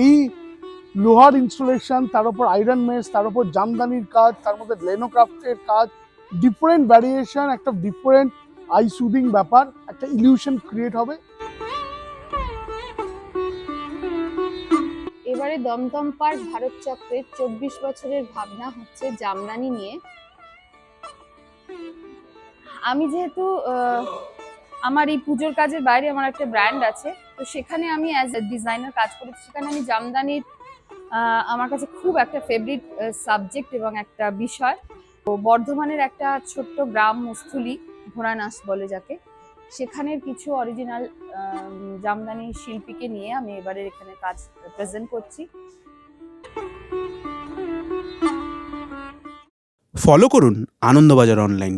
এই লোহার ইনস্টলেশন, তার উপর আয়রন মেশ, তার উপর জামদানির কাজ, তার মধ্যে লেনোক্রাফটের কাজ, ডিফারেন্ট ভ্যারিয়েশন, একটা ডিফারেন্ট আই সুদিং ব্যাপার, একটা ইলিউশন ক্রিয়েট হবে। এবারে দমদম পার্ক ভারত চক্রের 24 বছরের ভাবনা হচ্ছে জামদানি নিয়ে। আমি যেহেতু আমার এই পুজোর কাজের বাইরে আমার একটা ব্র্যান্ড আছে, তো সেখানে আমি অ্যাজ এ ডিজাইনার কাজ করেছি। সেখানে আমি জামদানির আমার কাছে খুব একটা ফেভারিট সাবজেক্ট এবং একটা বিষয়। তো বর্ধমানের একটা ছোট্ট গ্রাম মুস্থুলি, ঘোড়ানাস বলে যাকে, সেখানের কিছু অরিজিনাল জামদানি শিল্পীকে নিয়ে আমি এবারে এখানে কাজ প্রেজেন্ট করছি। ফলো করুন আনন্দবাজার অনলাইন।